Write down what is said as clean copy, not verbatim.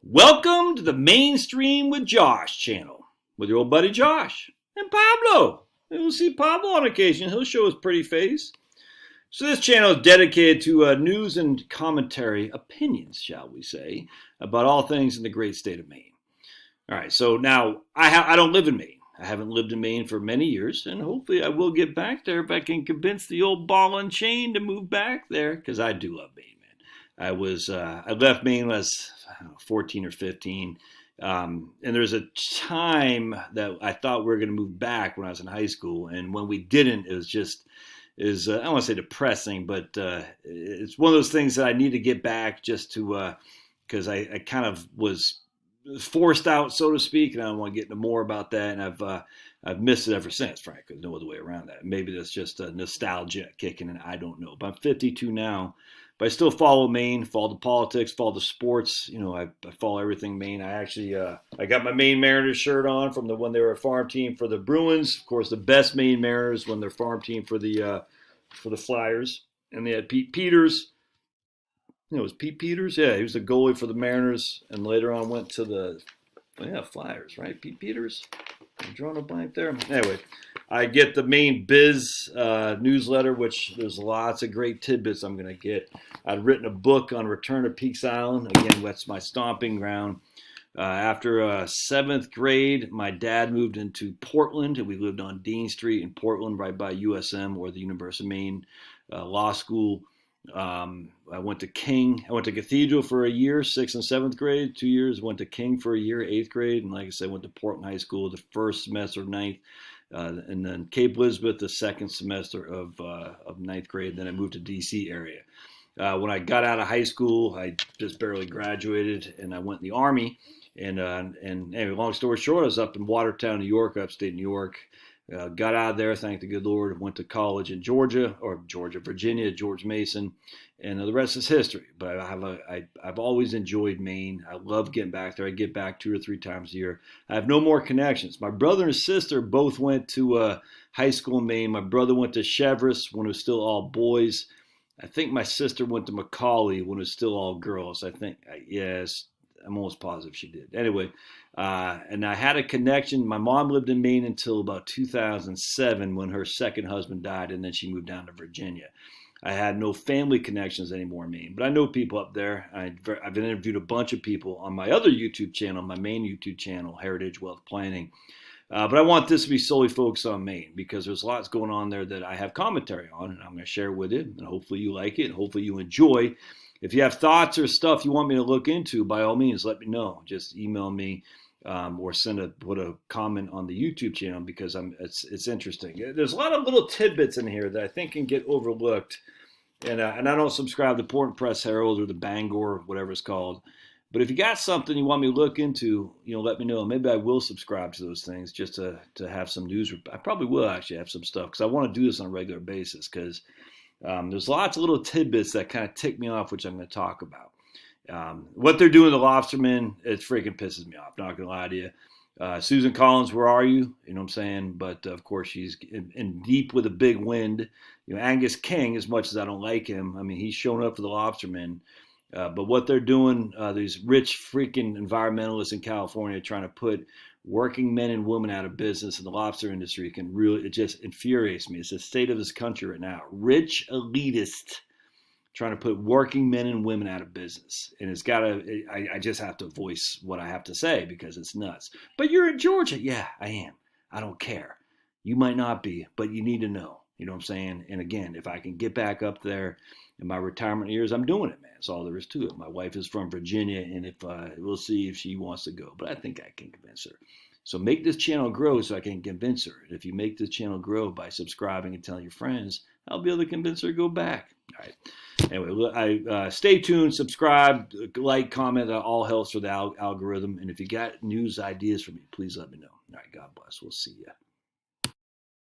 Welcome to the Mainstream with Josh channel with your old buddy Josh and Pablo. You'll see Pablo on occasion. He'll show his pretty face. So this channel is dedicated to news and commentary, opinions, shall we say, about all things in the great state of Maine. All right, so now I don't live in Maine. I haven't lived in Maine for many years, and hopefully I will get back there if I can convince the old ball and chain to move back there, because I do love Maine. I left Maine when I was 14 or 15. And there's a time that I thought we were going to move back when I was in high school. And when we didn't, it was I don't want to say depressing, but it's one of those things that I need to get back just to, because I kind of was forced out, so to speak. And I don't want to get into more about that. And I've missed it ever since, frankly. There's no other way around that. Maybe that's just a nostalgia kicking in. I don't know. But I'm 52 now. But I still follow Maine, follow the politics, follow the sports. You know, I follow everything Maine. I actually, I got my Maine Mariners shirt on from when they were a farm team for the Bruins. Of course, the best Maine Mariners when they're farm team for the Flyers. And they had Pete Peters. You know, it was Pete Peters? Yeah, he was the goalie for the Mariners. And later on went to the Flyers, right? Pete Peters? I'm drawing a blank there. Anyway, I get the Maine Biz newsletter, which there's lots of great tidbits I'm going to get. I'd written a book on Return to Peaks Island. Again, that's my stomping ground. After 7th grade, my dad moved into Portland, and we lived on Dean Street in Portland, right by USM, or the University of Maine Law School. I went to King. I went to Cathedral for a year, 6th and 7th grade, 2 years. Went to King for a year, 8th grade. And like I said, went to Portland High School the first semester of 9th. And then Cape Elizabeth the second semester of 9th grade. And then I moved to D.C. area. When I got out of high school, I just barely graduated, and I went in the Army. And anyway, long story short, I was up in Watertown, New York, upstate New York. Got out of there, thank the good Lord. Went to college in Virginia, George Mason, and the rest is history. But I've always enjoyed Maine. I love getting back there. I get back 2 or 3 times a year. I have no more connections. My brother and sister both went to high school in Maine. My brother went to Cheverus when it was still all boys. I think my sister went to Macaulay when it was still all girls. Yes, I'm almost positive she did. Anyway, and I had a connection. My mom lived in Maine until about 2007 when her second husband died, and then she moved down to Virginia. I had no family connections anymore in Maine, but I know people up there. I've interviewed a bunch of people on my other YouTube channel, my main YouTube channel, Heritage Wealth Planning. But I want this to be solely focused on Maine because there's lots going on there that I have commentary on, and I'm going to share with you, and hopefully you like it, and hopefully you enjoy. If you have thoughts or stuff you want me to look into, by all means, let me know. Just email me or put a comment on the YouTube channel because it's interesting. There's a lot of little tidbits in here that I think can get overlooked. And I don't subscribe to Port Press Herald or the Bangor, whatever it's called. But if you got something you want me to look into, let me know. Maybe I will subscribe to those things just to have some news. I probably will actually have some stuff because I want to do this on a regular basis because there's lots of little tidbits that kind of tick me off, which I'm going to talk about. What they're doing to the lobstermen, it freaking pisses me off. Not going to lie to you. Susan Collins, where are you? You know what I'm saying? But of course, she's in deep with a big wind. Angus King, as much as I don't like him, I mean, he's showing up for the lobstermen. But what they're doing, these rich freaking environmentalists in California trying to put working men and women out of business in the lobster industry it just infuriates me. It's the state of this country right now. Rich elitists trying to put working men and women out of business. And I just have to voice what I have to say because it's nuts. But you're in Georgia. Yeah, I am. I don't care. You might not be, but you need to know. You know what I'm saying? And again, if I can get back up there in my retirement years, I'm doing it, man. That's all there is to it. My wife is from Virginia, and we'll see if she wants to go. But I think I can convince her. So make this channel grow so I can convince her. And if you make this channel grow by subscribing and telling your friends, I'll be able to convince her to go back. All right. Anyway, stay tuned, subscribe, like, comment. All helps for the algorithm. And if you got news ideas for me, please let me know. All right. God bless. We'll see you.